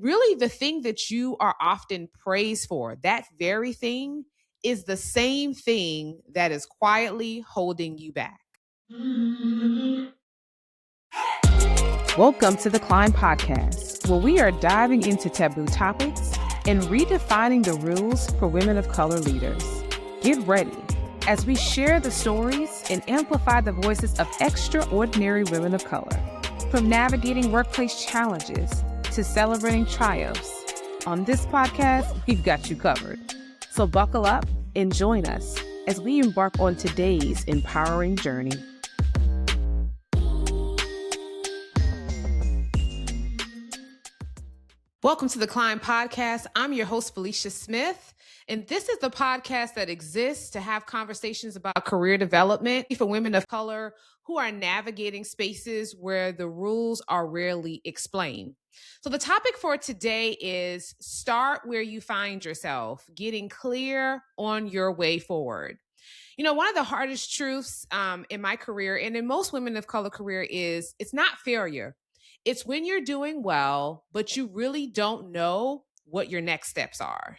really the thing that you are often praised for, that very thing is the same thing that is quietly holding you back. Welcome to the Climb Podcast, where we are diving into taboo topics and redefining the rules for women of color leaders. Get ready as we share the stories and amplify the voices of extraordinary women of color. From navigating workplace challenges to celebrating triumphs, on this podcast, we've got you covered. So buckle up and join us as we embark on today's empowering journey. Welcome to the Climb Podcast. I'm your host, Felicia Smith, and this is the podcast that exists to have conversations about career development for women of color who are navigating spaces where the rules are rarely explained. So the topic for today is start where you find yourself, getting clear on your way forward. You know, one of the hardest truths in my career and in most women of color career is it's not failure. It's when you're doing well, but you really don't know what your next steps are.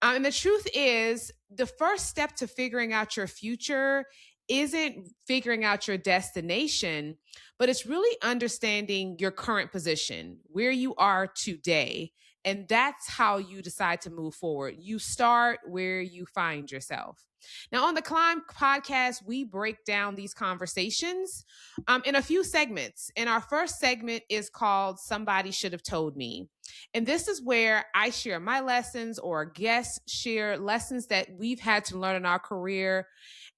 And the truth is, the first step to figuring out your future isn't figuring out your destination, but it's really understanding your current position, where you are today. And that's how you decide to move forward. You start where you find yourself. Now, on the Climb Podcast, we break down these conversations in a few segments. And our first segment is called Somebody Should Have Told Me. And this is where I share my lessons or guests share lessons that we've had to learn in our career.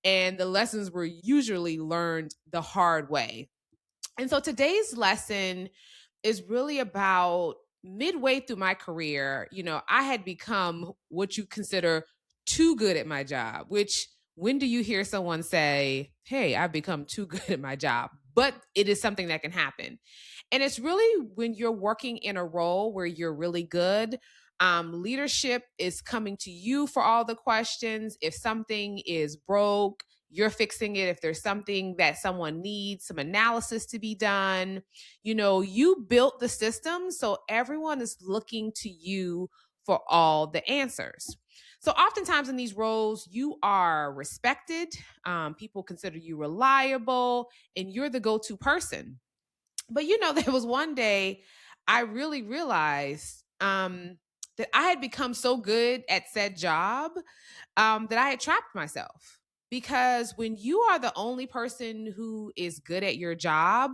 And the lessons were usually learned the hard way. And so today's lesson is really about midway through my career. You know, I had become what you consider too good at my job, which when do you hear someone say, hey, I've become too good at my job? But it is something that can happen. And it's really when you're working in a role where you're really good, leadership is coming to you for all the questions. If something is broke, you're fixing it. If there's something that someone needs, some analysis to be done, you know, you built the system. So everyone is looking to you for all the answers. So oftentimes in these roles, you are respected. People consider you reliable and you're the go-to person. But, you know, there was one day I really realized that I had become so good at said job that I had trapped myself. Because when you are the only person who is good at your job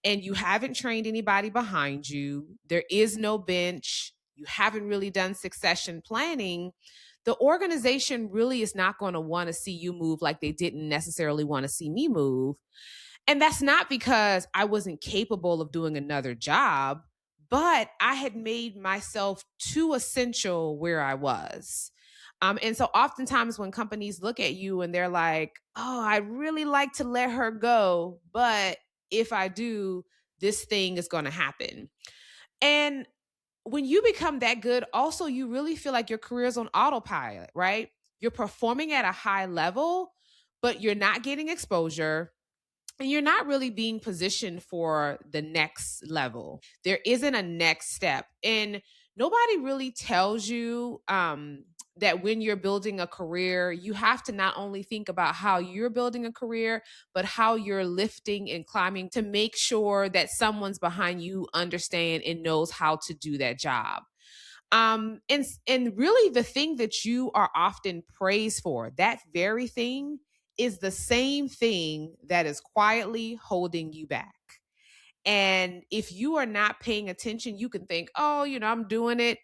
and you haven't trained anybody behind you, there is no bench, you haven't really done succession planning, the organization really is not going to want to see you move like they didn't necessarily want to see me move. And that's not because I wasn't capable of doing another job, but I had made myself too essential where I was. And so oftentimes when companies look at you and they're like, oh, I'd really like to let her go, but if I do, this thing is going to happen. And when you become that good, also, you really feel like your career is on autopilot, right? You're performing at a high level, but you're not getting exposure. And you're not really being positioned for the next level. There isn't a next step. And nobody really tells you that when you're building a career, you have to not only think about how you're building a career, but how you're lifting and climbing to make sure that someone's behind you understand and knows how to do that job. And really the thing that you are often praised for, that very thing is the same thing that is quietly holding you back. And if you are not paying attention, you can think, oh, you know, I'm doing it.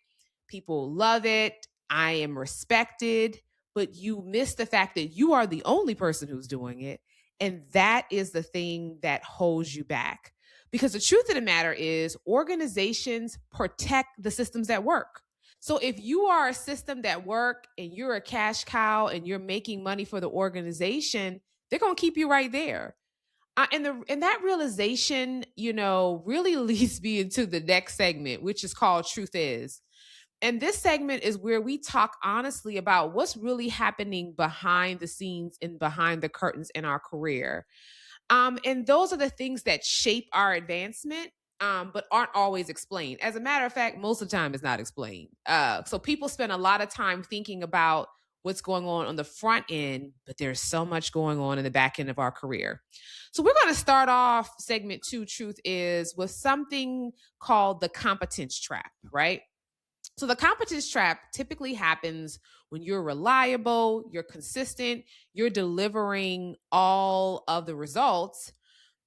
People love it. I am respected. But you miss the fact that you are the only person who's doing it. And that is the thing that holds you back. Because the truth of the matter is organizations protect the systems that work. So if you are a system that work and you're a cash cow and you're making money for the organization, they're going to keep you right there. And that realization, you know, really leads me into the next segment, which is called Truth Is. And this segment is where we talk honestly about what's really happening behind the scenes and behind the curtains in our career. And those are the things that shape our advancement but aren't always explained. As a matter of fact, most of the time it's not explained. So people spend a lot of time thinking about what's going on the front end, but there's so much going on in the back end of our career. So we're going to start off segment 2, Truth Is, with something called the competence trap, right? So the competence trap typically happens when you're reliable, you're consistent, you're delivering all of the results,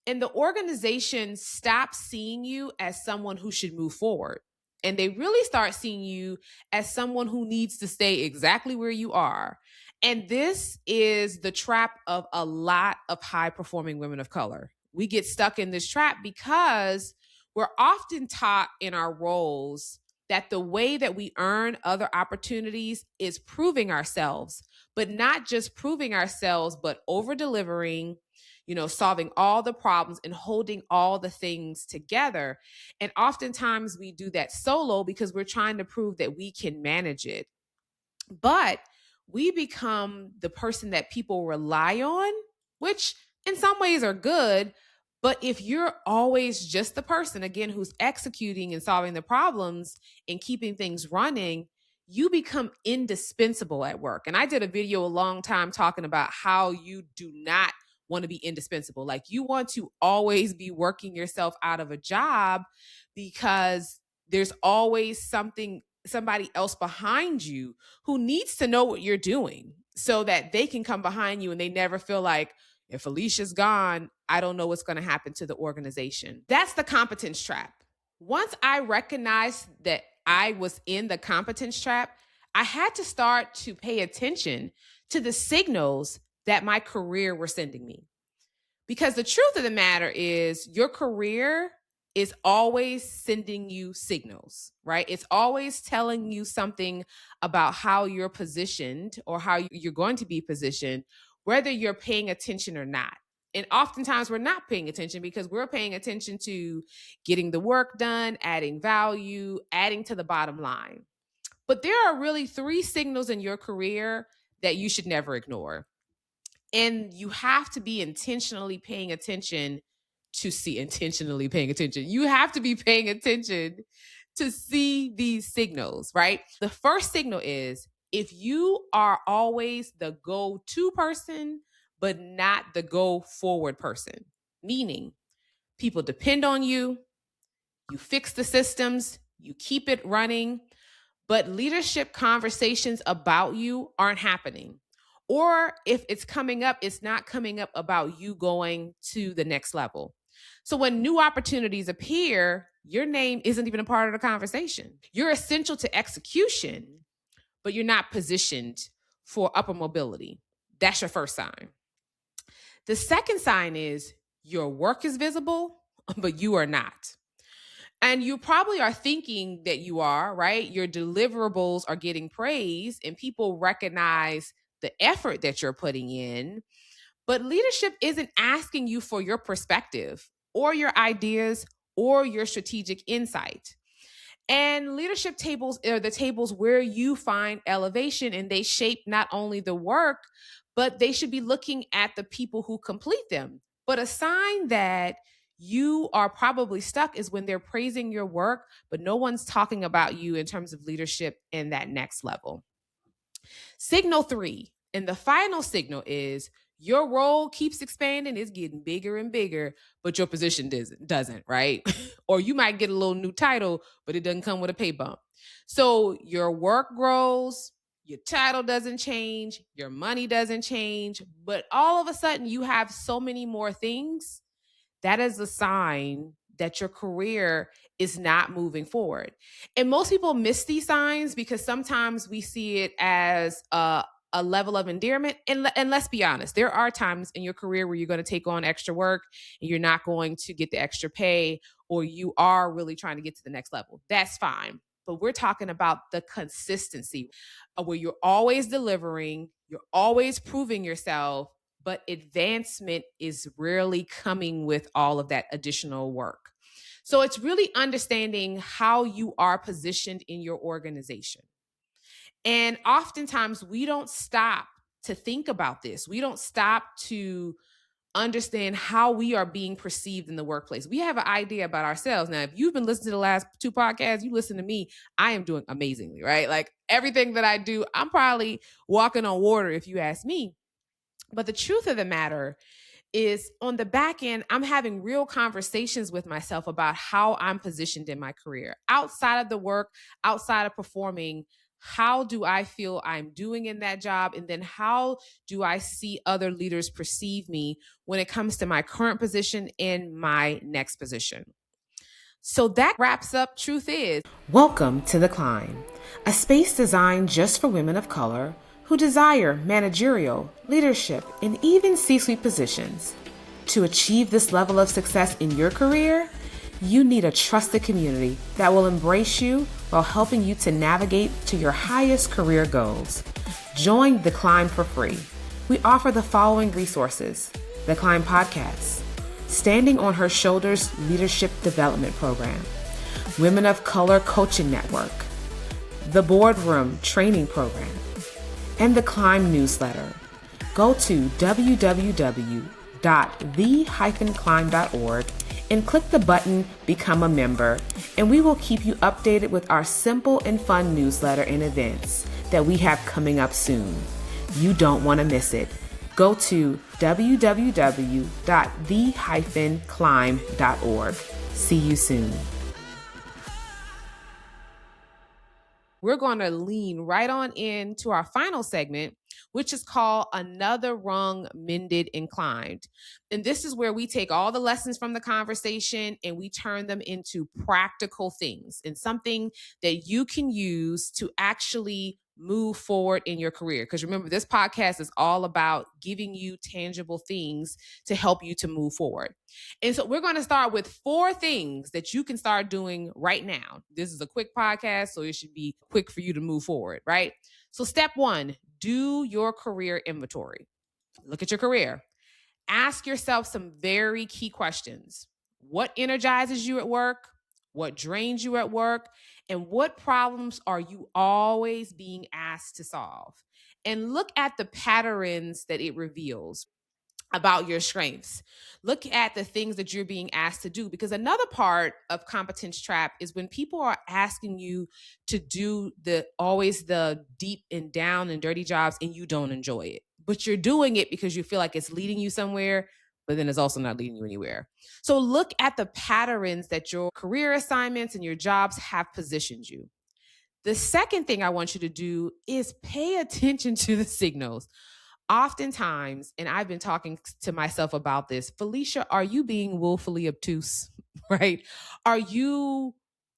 and the organization stops seeing you as someone who should move forward. And they really start seeing you as someone who needs to stay exactly where you are. And this is the trap of a lot of high performing women of color. We get stuck in this trap because we're often taught in our roles that the way that we earn other opportunities is proving ourselves, but not just proving ourselves, but over delivering, solving all the problems and holding all the things together. And oftentimes we do that solo because we're trying to prove that we can manage it. But we become the person that people rely on, which in some ways are good. But if you're always just the person, again, who's executing and solving the problems and keeping things running, you become indispensable at work. And I did a video a long time talking about how you do not want to be indispensable. Like, you want to always be working yourself out of a job because there's always somebody else behind you who needs to know what you're doing so that they can come behind you and they never feel like, if Felicia's gone, I don't know what's going to happen to the organization. That's the competence trap. Once I recognized that I was in the competence trap, I had to start to pay attention to the signals that my career were sending me. Because the truth of the matter is, your career is always sending you signals, right? It's always telling you something about how you're positioned or how you're going to be positioned, whether you're paying attention or not. And oftentimes we're not paying attention because we're paying attention to getting the work done, adding value, adding to the bottom line. But there are really 3 signals in your career that you should never ignore. And you have to be intentionally paying attention to see intentionally paying attention. You have to be paying attention to see these signals, right? The first signal is if you are always the go-to person, but not the go-forward person, meaning people depend on you, you fix the systems, you keep it running, but leadership conversations about you aren't happening. Or if it's coming up, it's not coming up about you going to the next level. So when new opportunities appear, your name isn't even a part of the conversation. You're essential to execution, but you're not positioned for upper mobility. That's your first sign. The second sign is your work is visible, but you are not. And you probably are thinking that you are, right? Your deliverables are getting praise and people recognize the effort that you're putting in. But leadership isn't asking you for your perspective or your ideas or your strategic insight. And leadership tables are the tables where you find elevation, and they shape not only the work, but they should be looking at the people who complete them. But a sign that you are probably stuck is when they're praising your work, but no one's talking about you in terms of leadership in that next level. Signal 3, and the final signal is your role keeps expanding, it's getting bigger and bigger, but your position doesn't, right? Or you might get a little new title, but it doesn't come with a pay bump. So your work grows, your title doesn't change, your money doesn't change, but all of a sudden you have so many more things. That is a sign that your career is not moving forward. And most people miss these signs because sometimes we see it as a level of endearment. And let's be honest, there are times in your career where you're going to take on extra work and you're not going to get the extra pay, or you are really trying to get to the next level. That's fine. But we're talking about the consistency where you're always delivering, you're always proving yourself, but advancement is rarely coming with all of that additional work. So it's really understanding how you are positioned in your organization. And oftentimes we don't stop to think about this. We don't stop to understand how we are being perceived in the workplace. We have an idea about ourselves. Now, if you've been listening to the last 2 podcasts, you listen to me, I am doing amazingly, right? Like everything that I do, I'm probably walking on water if you ask me. But the truth of the matter is on the back end, I'm having real conversations with myself about how I'm positioned in my career. Outside of the work, outside of performing, how do I feel I'm doing in that job? And then how do I see other leaders perceive me when it comes to my current position and my next position? So that wraps up Truth Is. Welcome to The Climb, a space designed just for women of color who desire managerial, leadership, and even C-suite positions. To achieve this level of success in your career, you need a trusted community that will embrace you while helping you to navigate to your highest career goals. Join The Climb for free. We offer the following resources: The Climb Podcast, Standing on Her Shoulders Leadership Development Program, Women of Color Coaching Network, the Boardroom Training Program, and the Climb newsletter. Go to www.the-climb.org and click the button Become a Member, and we will keep you updated with our simple and fun newsletter and events that we have coming up soon. You don't want to miss it. Go to www.the-climb.org. See you soon. We're going to lean right on into our final segment, which is called Another Rung, Mended, and Climbed. And this is where we take all the lessons from the conversation and we turn them into practical things and something that you can use to actually move forward in your career. Because remember, this podcast is all about giving you tangible things to help you to move forward. And so we're going to start with 4 things that you can start doing right now. This is a quick podcast, so it should be quick for you to move forward, right? So step 1, do your career inventory. Look at your career. Ask yourself some very key questions. What energizes you at work? What drains you at work? And what problems are you always being asked to solve? And look at the patterns that it reveals about your strengths. Look at the things that you're being asked to do, because another part of competence trap is when people are asking you to do always the deep and down and dirty jobs and you don't enjoy it, but you're doing it because you feel like it's leading you somewhere, but then it's also not leading you anywhere. So look at the patterns that your career assignments and your jobs have positioned you. The second thing I want you to do is pay attention to the signals. Oftentimes, and I've been talking to myself about this, Felicia, are you being willfully obtuse, right? Are you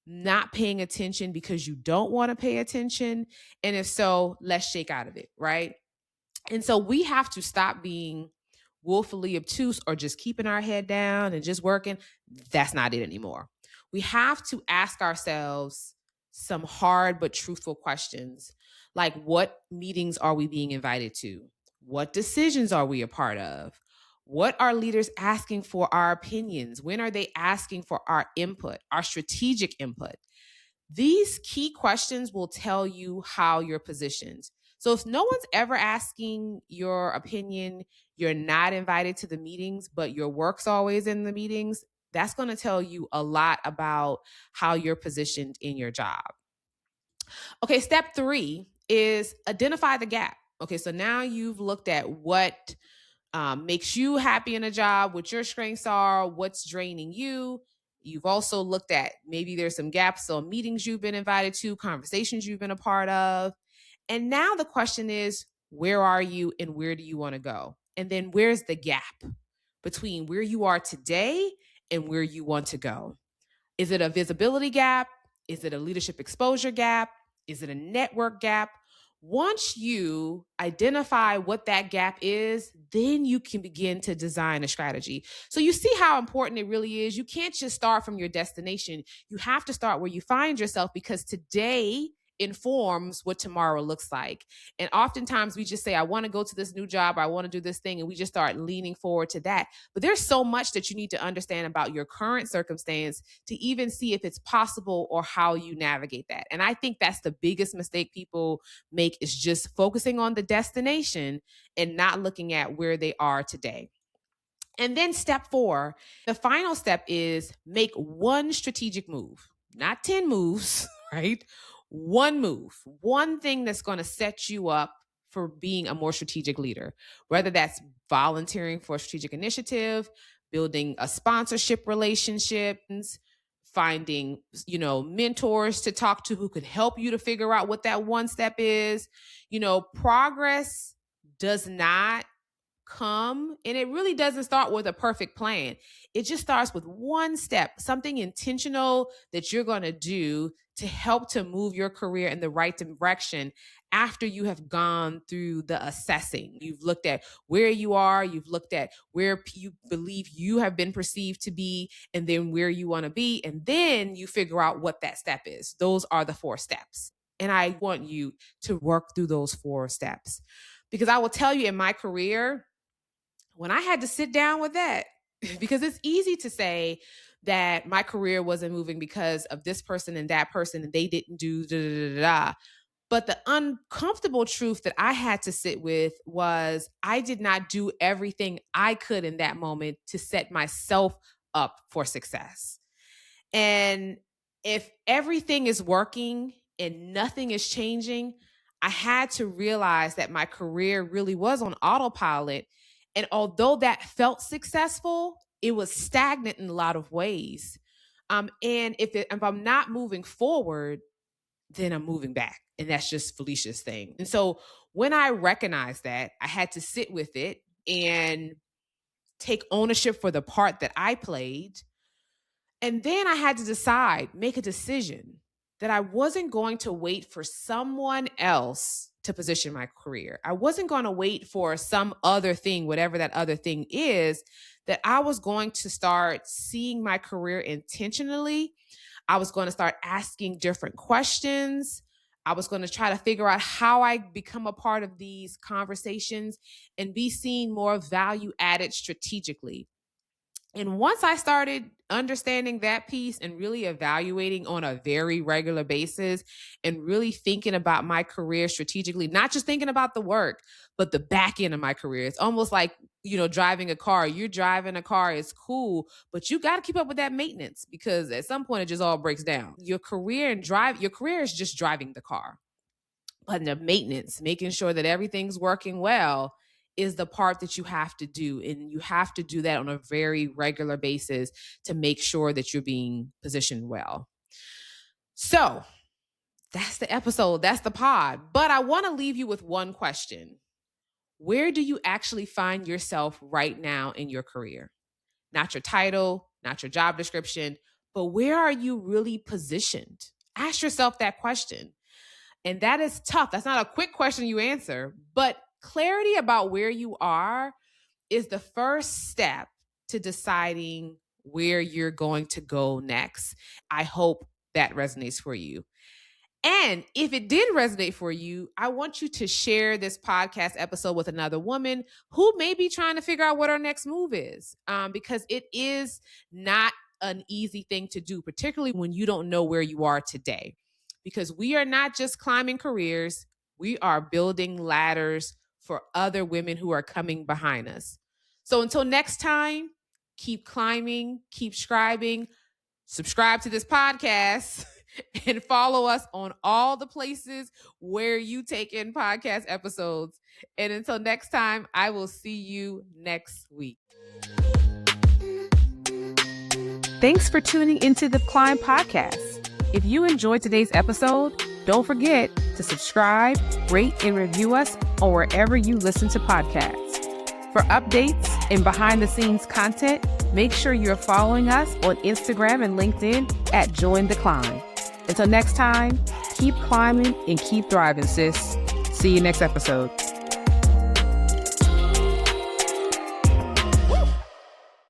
not paying attention because you don't want to pay attention? And if so, let's shake out of it, right? And so we have to stop being willfully obtuse or just keeping our head down and just working. That's not it anymore. We have to ask ourselves some hard but truthful questions, like what meetings are we being invited to? What decisions are we a part of? What are leaders asking for our opinions? When are they asking for our input, our strategic input? These key questions will tell you how you're positioned. So if no one's ever asking your opinion, you're not invited to the meetings, but your work's always in the meetings, that's going to tell you a lot about how you're positioned in your job. Okay, step 3 is identify the gap. Okay, so now you've looked at what makes you happy in a job, what your strengths are, what's draining you. You've also looked at maybe there's some gaps on meetings you've been invited to, conversations you've been a part of. And now the question is, where are you and where do you want to go? And then where's the gap between where you are today and where you want to go? Is it a visibility gap? Is it a leadership exposure gap? Is it a network gap? Once you identify what that gap is, then you can begin to design a strategy. So you see how important it really is. You can't just start from your destination. You have to start where you find yourself, because today informs what tomorrow looks like. And oftentimes we just say, I want to go to this new job, or I want to do this thing, and we just start leaning forward to that. But there's so much that you need to understand about your current circumstance to even see if it's possible or how you navigate that. And I think that's the biggest mistake people make, is just focusing on the destination and not looking at where they are today. And then step 4, the final step is make one strategic move, not 10 moves, right? One move, one thing that's going to set you up for being a more strategic leader, whether that's volunteering for a strategic initiative, building a sponsorship relationship, finding, mentors to talk to who could help you to figure out what that one step is. Progress does not come, and it really doesn't start with a perfect plan. It just starts with one step, something intentional that you're going to do to help to move your career in the right direction after you have gone through the assessing. You've looked at where you are, you've looked at where you believe you have been perceived to be, and then where you want to be, and then you figure out what that step is. Those are the 4 steps. And I want you to work through those 4 steps, because I will tell you, in my career, when I had to sit down with that, because it's easy to say that my career wasn't moving because of this person and that person, and they didn't do da da da da. But the uncomfortable truth that I had to sit with was I did not do everything I could in that moment to set myself up for success. And if everything is working and nothing is changing, I had to realize that my career really was on autopilot. And although that felt successful, it was stagnant in a lot of ways. And if I'm not moving forward, then I'm moving back. And that's just Felicia's thing. And so when I recognized that, I had to sit with it and take ownership for the part that I played. And then I had to make a decision that I wasn't going to wait for someone else to position my career. I wasn't going to wait for some other thing, whatever that other thing is, that I was going to start seeing my career intentionally. I was going to start asking different questions. I was going to try to figure out how I become a part of these conversations and be seen more value added strategically. And once I started understanding that piece and really evaluating on a very regular basis and really thinking about my career strategically, not just thinking about the work, but the back end of my career. It's almost like, driving a car. You're driving a car, it's cool, but you got to keep up with that maintenance, because at some point it just all breaks down. Your career is just driving the car. But the maintenance, making sure that everything's working well, is the part that you have to do. And you have to do that on a very regular basis to make sure that you're being positioned well. So that's the episode. That's the pod. But I want to leave you with one question. Where do you actually find yourself right now in your career? Not your title, not your job description, but where are you really positioned? Ask yourself that question. And that is tough. That's not a quick question you answer, but clarity about where you are is the first step to deciding where you're going to go next. I hope that resonates for you. And if it did resonate for you, I want you to share this podcast episode with another woman who may be trying to figure out what her next move is, because it is not an easy thing to do, particularly when you don't know where you are today. Because we are not just climbing careers, we are building ladders for other women who are coming behind us. So until next time, keep climbing, keep scribing, subscribe to this podcast, and follow us on all the places where you take in podcast episodes. And until next time, I will see you next week. Thanks for tuning into the Climb Podcast. If you enjoyed today's episode, don't forget to subscribe, rate, and review us on wherever you listen to podcasts. For updates and behind-the-scenes content, make sure you're following us on Instagram and LinkedIn at Join the Climb. Until next time, keep climbing and keep thriving, sis. See you next episode.